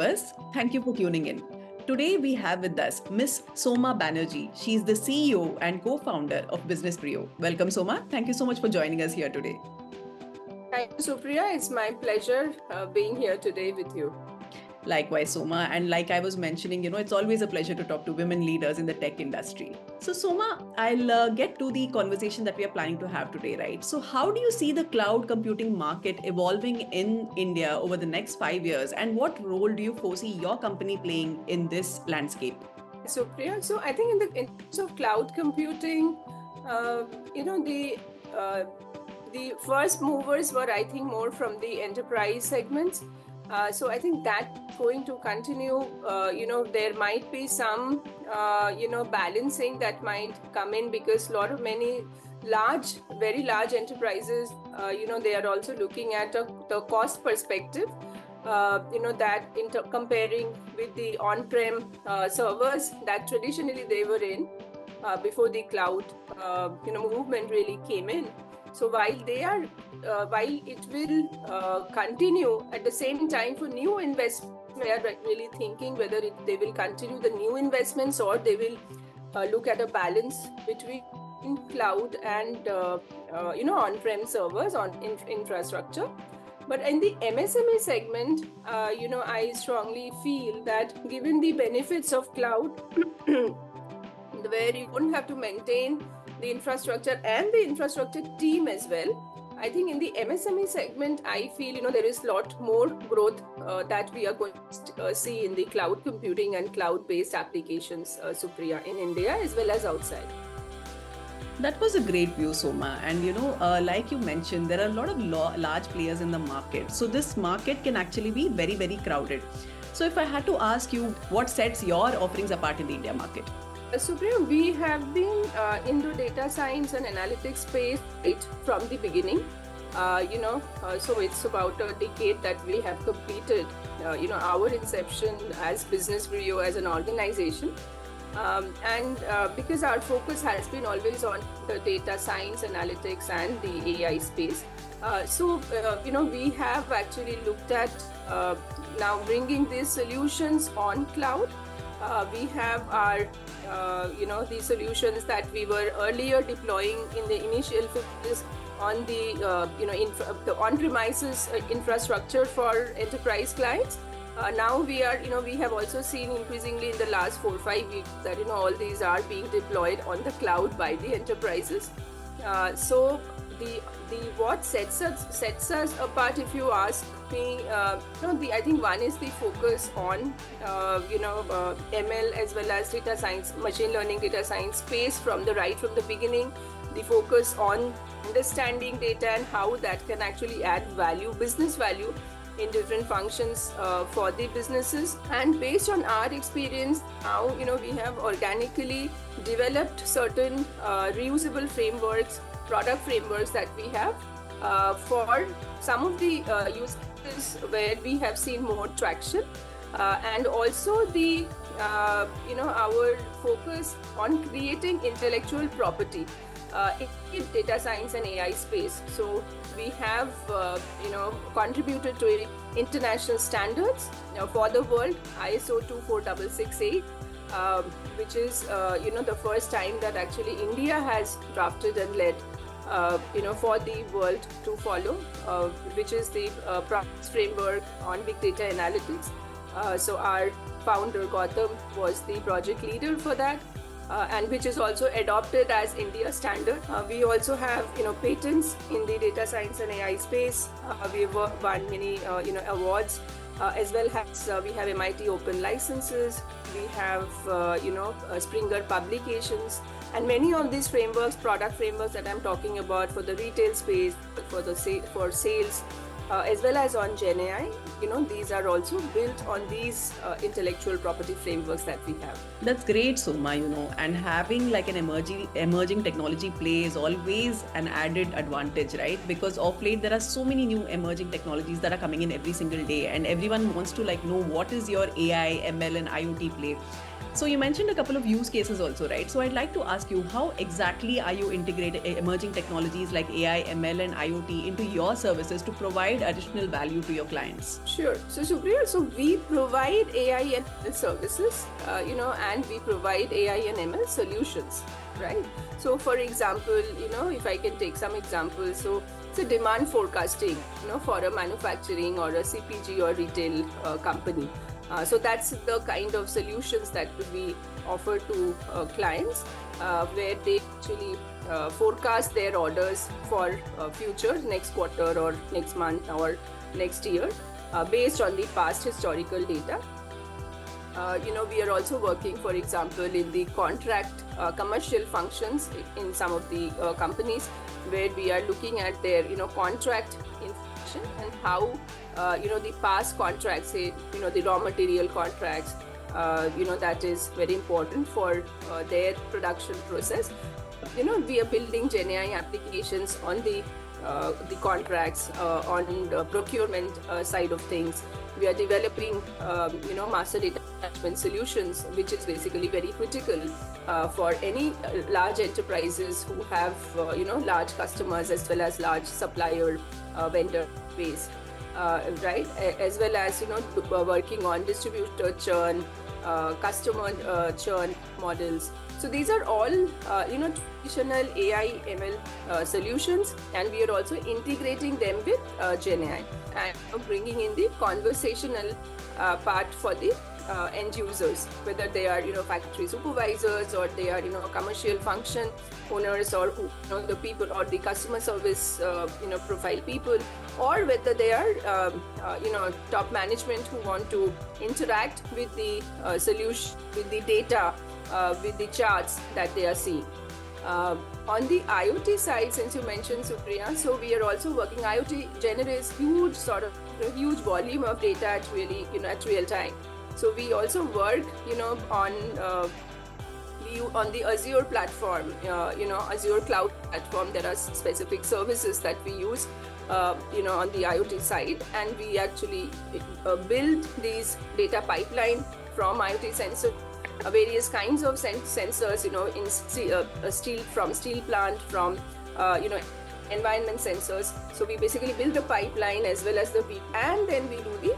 viewers, thank you for tuning in. Today we have with us Miss Soma Banerjee. She is the CEO and co-founder of Business Brio. Welcome, Soma. Thank you so much for joining us here today. Thank you, Supriya. It's my pleasure being here today with you. Likewise, Soma. And like I was mentioning, it's always a pleasure to talk to women leaders in the tech industry. So, Soma, I'll get to the conversation that we are planning to have today, right? So, how do you see the cloud computing market evolving in India over the next 5 years? And what role do you foresee your company playing in this landscape? Supriya, so I think in terms of cloud computing, the first movers were, I think, more from the enterprise segments. So I think that's going to continue. There might be some, balancing that might come in because many very large enterprises, they are also looking at the cost perspective. Comparing with the on-prem servers that traditionally they were in before the cloud, movement really came in. So while it will continue at the same time for new investments, we are really thinking whether they will continue the new investments or they will look at a balance between cloud and on-prem servers on infrastructure. But in the MSME segment, I strongly feel that given the benefits of cloud, where you don't have to maintain the infrastructure and the infrastructure team as well, I think in the MSME segment, I feel there is a lot more growth that we are going to see in the cloud computing and cloud-based applications, Supriya, in India as well as outside. That was a great view, Soma. And like you mentioned, there are a lot of large players in the market. So this market can actually be very, very crowded. So if I had to ask you, what sets your offerings apart in the India market? Supriya, we have been into data science and analytics space right from the beginning. So it's about a decade that we have completed, our inception as Business Brio as an organization. Because our focus has been always on the data science, analytics, and the AI space. We have actually looked at now bringing these solutions on cloud. We have our, the solutions that we were earlier deploying in the initial phase on the, the on-premises infrastructure for enterprise clients. Now we have also seen increasingly in the last 4 or 5 weeks that all these are being deployed on the cloud by the enterprises. So what sets us apart, if you ask me, I think one is the focus on ML as well as data science, machine learning, data science space from the beginning. The focus on understanding data and how that can actually add value, business value, in different functions for the businesses. And based on our experience now, we have organically developed certain reusable frameworks, product frameworks that we have for some of the use cases where we have seen more traction, and also the our focus on creating intellectual property in data science and AI space. So we have contributed to international standards for the world, ISO 24668, which is the first time that actually India has drafted and led for the world to follow, which is the process framework on big data analytics. So our founder Gautam was the project leader for that. And which is also adopted as India standard. We also have patents in the data science and AI space. We've won many awards, as well as we have MIT open licenses. We have Springer publications, and many of these frameworks, product frameworks that I'm talking about for the retail space, for sales, as well as on GenAI, these are also built on these intellectual property frameworks that we have. That's great, Soma, and having like an emerging technology play is always an added advantage, right? Because of late, there are so many new emerging technologies that are coming in every single day, and everyone wants to know what is your AI, ML, and IoT play. So you mentioned a couple of use cases also, right? So I'd like to ask you, how exactly are you integrating emerging technologies like AI, ML, and IoT into your services to provide additional value to your clients? Sure. So Supriya, so we provide AI and ML services, and we provide AI and ML solutions, right? So for example, if I can take some examples, so it's a demand forecasting, for a manufacturing or a CPG or retail company. So that's the kind of solutions that we offer to clients, where they actually forecast their orders for future, next quarter or next month or next year, based on the past historical data. We are also working, for example, in the contract commercial functions in some of the companies, where we are looking at their, contract information and how, the past contracts, say, the raw material contracts, that is very important for their production process. We are building GenAI applications on the contracts, on the procurement side of things. We are developing, master data management solutions, which is basically very critical for any large enterprises who have, large customers as well as large supplier vendor base, right? As well as, working on distributor churn, customer churn models. So these are all, traditional AI ML solutions, and we are also integrating them with GenAI and bringing in the conversational part for the end users, whether they are, factory supervisors or they are, commercial function owners, or who, the people or the customer service, profile people, or whether they are, top management who want to interact with the solution, with the data, with the charts that they are seeing. On the IoT side, since you mentioned, Supriya, so we are also working. IoT generates huge volume of data at real time. So we also work, on the Azure platform, Azure cloud platform. There are specific services that we use, on the IoT side, and we actually build these data pipeline from IoT sensor, various kinds of sensors, in steel, from steel plant, from, environment sensors. So we basically build a pipeline as well as and then we do the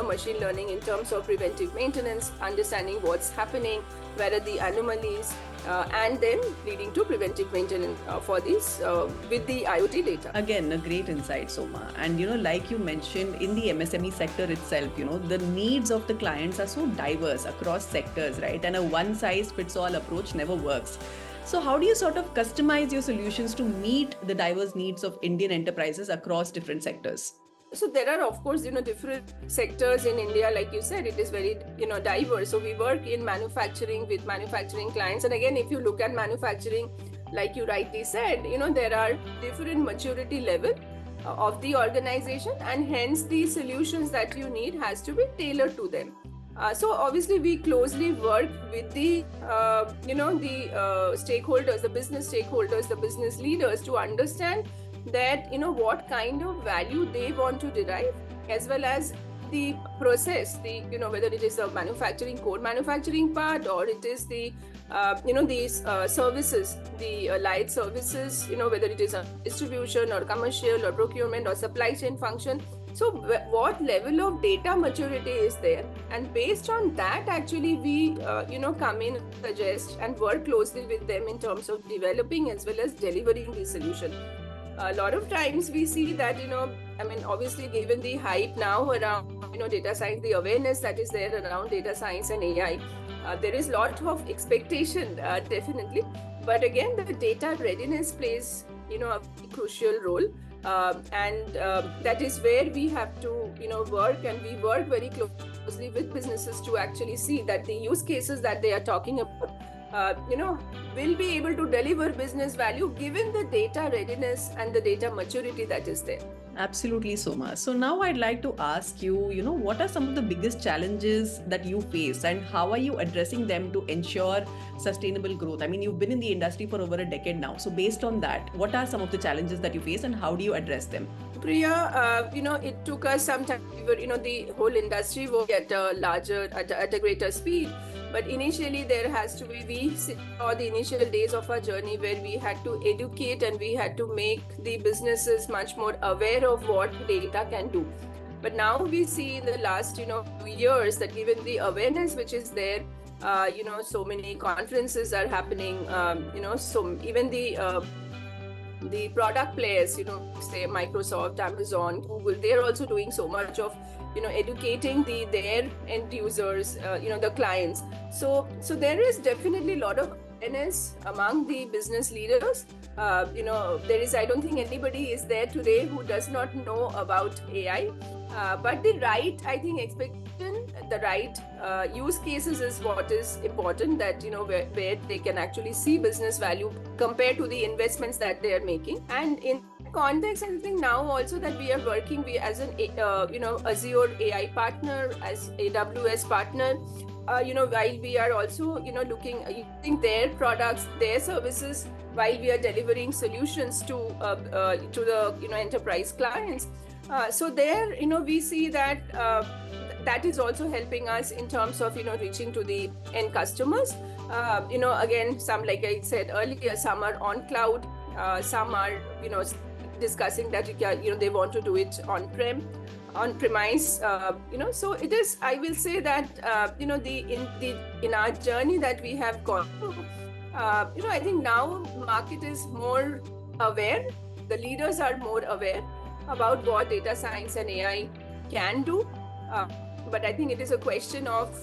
machine learning in terms of preventive maintenance, understanding what's happening, where are the anomalies, and then leading to preventive maintenance for this with the IoT data. Again, a great insight, Soma. And like you mentioned, in the MSME sector itself, the needs of the clients are so diverse across sectors, right? And a one-size-fits-all approach never works. So how do you sort of customize your solutions to meet the diverse needs of Indian enterprises across different sectors? So there are, of course, different sectors in India. Like you said, it is very, diverse. So we work in manufacturing with manufacturing clients. And again, if you look at manufacturing, like you rightly said, there are different maturity level of the organization, and hence the solutions that you need has to be tailored to them. So obviously we closely work with the, stakeholders, the business stakeholders, the business leaders, to understand that, what kind of value they want to derive, as well as the process, the, whether it is a manufacturing, core manufacturing part, or it is the, these services, the allied services, whether it is a distribution or commercial or procurement or supply chain function. So what level of data maturity is there? And based on that, actually, we, come in, suggest, and work closely with them in terms of developing as well as delivering the solution. A lot of times we see that, obviously, given the hype now around, data science, the awareness that is there around data science and AI, there is a lot of expectation, definitely. But again, the data readiness plays, a crucial role. And that is where we have to, work, and we work very closely with businesses to actually see that the use cases that they are talking about, will be able to deliver business value given the data readiness and the data maturity that is there. Absolutely, Soma. So now I'd like to ask you, what are some of the biggest challenges that you face and how are you addressing them to ensure sustainable growth? I mean, you've been in the industry for over a decade now. So based on that, what are some of the challenges that you face and how do you address them? Priya, it took us some time. The whole industry was at a greater speed. But initially, there has to be, we saw the initial days of our journey where we had to educate and we had to make the businesses much more aware of what data can do. But now we see in the last, 2 years that given the awareness which is there, so many conferences are happening, so even the product players, say Microsoft, Amazon, Google, they're also doing so much of, educating their end users, the clients. So there is definitely a lot of awareness among the business leaders. I don't think anybody is there today who does not know about AI. But the right, I think, expectation, the right use cases is what is important, that, where they can actually see business value compared to the investments that they are making. And in context, I think now also that we are working, we as an, Azure AI partner, as AWS partner, while we are also, looking, using their products, their services, while we are delivering solutions to the, enterprise clients. So there, we see that that is also helping us in terms of, reaching to the end customers. Again, some, like I said earlier, some are on cloud, some are, discussing that, they want to do it on premise, so it is, I will say that, in our journey that we have gone through, I think now market is more aware, the leaders are more aware about what data science and AI can do. But I think it is a question of,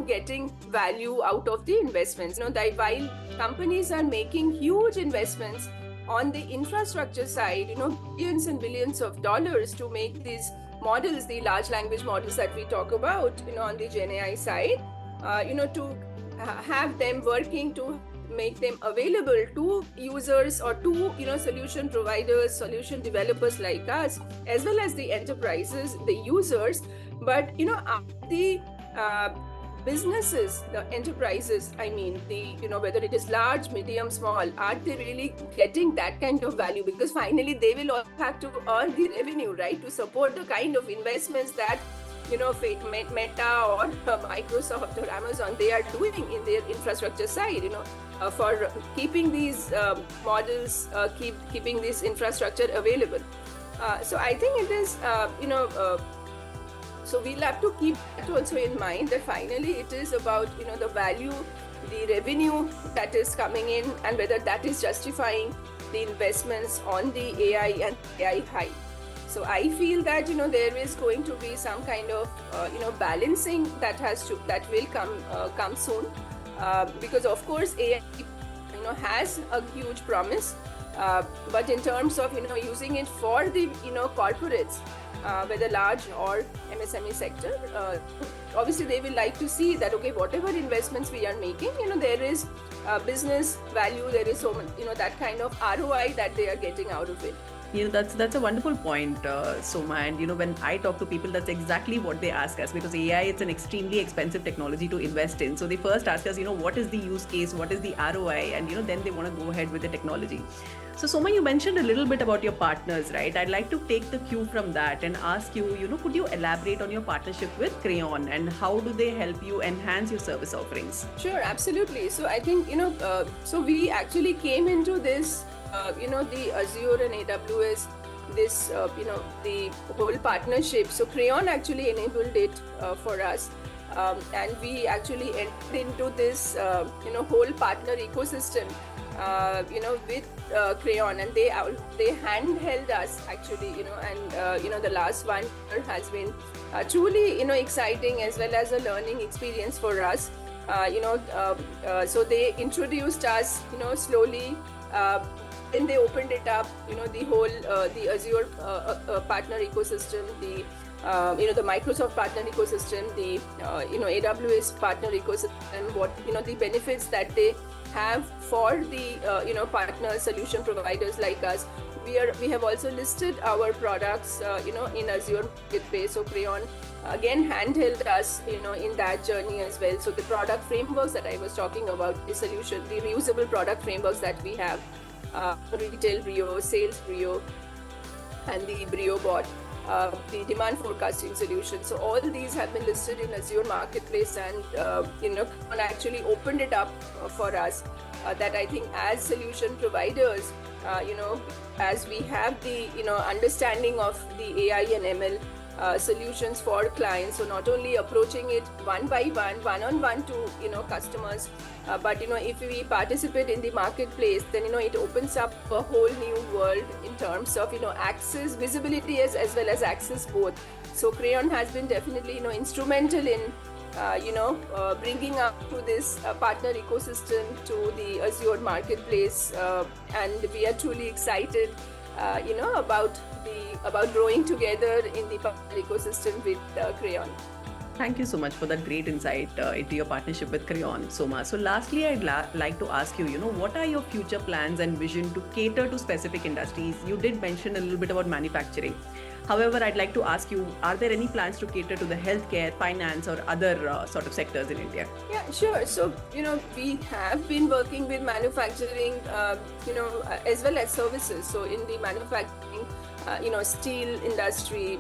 getting value out of the investments. That while companies are making huge investments on the infrastructure side, billions and billions of dollars to make these models, the large language models that we talk about, on the Gen AI side, to have them working to make them available to users or to, solution providers, solution developers like us, as well as the enterprises, the users. But, the businesses, the enterprises, I mean, whether it is large, medium, small, are they really getting that kind of value? Because finally they will all have to earn the revenue, right, to support the kind of investments that, Meta or Microsoft or Amazon, they are doing in their infrastructure side, for keeping these models, keeping this infrastructure available. So I think it is, so we'll have to keep that also in mind, that finally it is about, the value, the revenue that is coming in, and whether that is justifying the investments on the AI and AI hype. So I feel that, there is going to be some kind of, balancing that will come soon, because of course AI, has a huge promise, but in terms of, using it for the, corporates, whether large or MSME sector, obviously they will like to see that, okay, whatever investments we are making, there is business value, there is so much, that kind of ROI that they are getting out of it. That's a wonderful point, Soma. And when I talk to people, that's exactly what they ask us, because AI, it's an extremely expensive technology to invest in. So they first ask us, what is the use case, what is the ROI, and then they want to go ahead with the technology. So Soma, you mentioned a little bit about your partners, right? I'd like to take the cue from that and ask you, could you elaborate on your partnership with Crayon and how do they help you enhance your service offerings? Sure, absolutely. So I think, so we actually came into this, the Azure and AWS, this, the whole partnership. So Crayon actually enabled it for us. And we actually entered into this, whole partner ecosystem, with Crayon, and they handheld us actually, and the last 1 year has been truly, exciting, as well as a learning experience for us. So they introduced us, slowly. Then they opened it up, the whole, the Azure partner ecosystem, the Microsoft partner ecosystem, the, AWS partner ecosystem, what, the benefits that they have for the partner solution providers like us. We have also listed our products in Azure Marketplace. So Crayon again handheld us in that journey as well. So the product frameworks that I was talking about, the reusable product frameworks that we have, Retail Brio, Sales Brio, and the Brio Bot, the demand forecasting solution. So all these have been listed in Azure Marketplace, and actually opened it up for us. That I think as solution providers, as we have the understanding of the AI and ML solutions for clients, so not only approaching it one by one-on-one to customers, but if we participate in the marketplace, then it opens up a whole new world in terms of access, visibility as well as access both. So Crayon has been definitely instrumental in bringing up to this partner ecosystem to the Azure Marketplace, and we are truly excited about growing together in the partner ecosystem with Crayon. Thank you so much for that great insight into your partnership with Crayon, Soma. So lastly, I'd like to ask you, what are your future plans and vision to cater to specific industries? You did mention a little bit about manufacturing. However, I'd like to ask you, are there any plans to cater to the healthcare, finance, or other sort of sectors in India? Yeah, sure. So, we have been working with manufacturing, as well as services. So in the manufacturing, steel industry,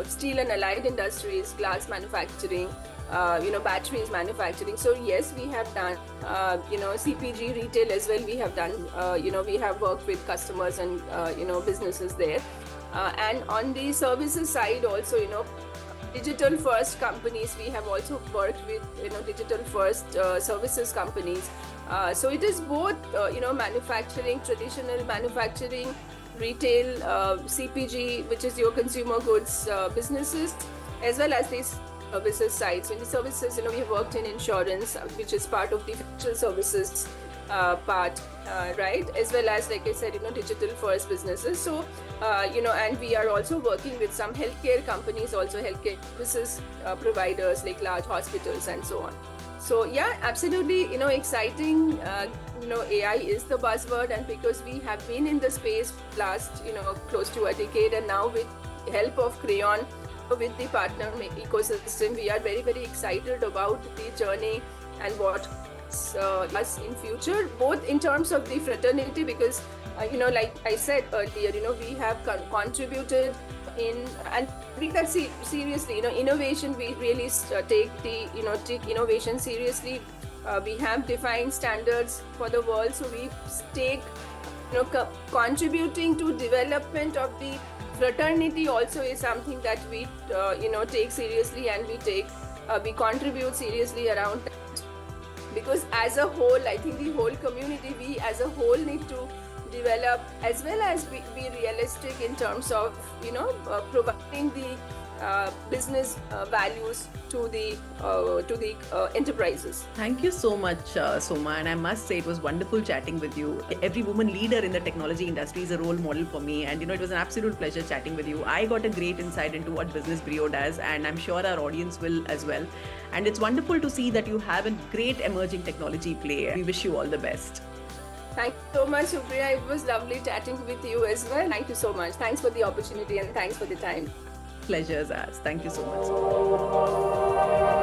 steel and allied industries, glass manufacturing, batteries manufacturing. So yes, we have done, CPG retail as well. We have done, we have worked with customers and, businesses there. And on the services side also, digital first companies, we have also worked with, digital first services companies. So it is both, manufacturing, traditional manufacturing, retail, CPG, which is your consumer goods businesses, as well as these services side. So in the services, we have worked in insurance, which is part of the financial services part, right, as well as, like I said, digital first businesses. So and we are also working with some healthcare companies, also healthcare services providers like large hospitals and so on. So yeah, absolutely, exciting. AI is the buzzword, and because we have been in the space last close to a decade, and now with the help of Crayon, with the partner ecosystem, we are very, very excited about the journey and what us in future, both in terms of the fraternity, because like I said earlier, we have contributed in, and take that seriously. Innovation, we really take innovation seriously. We have defined standards for the world, so we take contributing to development of the fraternity also is something that we take seriously, and we contribute seriously around that. Because as a whole, I think the whole community, we as a whole need to develop, as well as be realistic in terms of providing the business values to the enterprises. Thank you so much, Soma. And I must say, it was wonderful chatting with you. Every woman leader in the technology industry is a role model for me. And, it was an absolute pleasure chatting with you. I got a great insight into what Business Brio does, and I'm sure our audience will as well. And it's wonderful to see that you have a great emerging technology play. We wish you all the best. Thank you so much, Supriya. It was lovely chatting with you as well. Thank you so much. Thanks for the opportunity, and thanks for the time. Pleasure's ours. Thank you so much.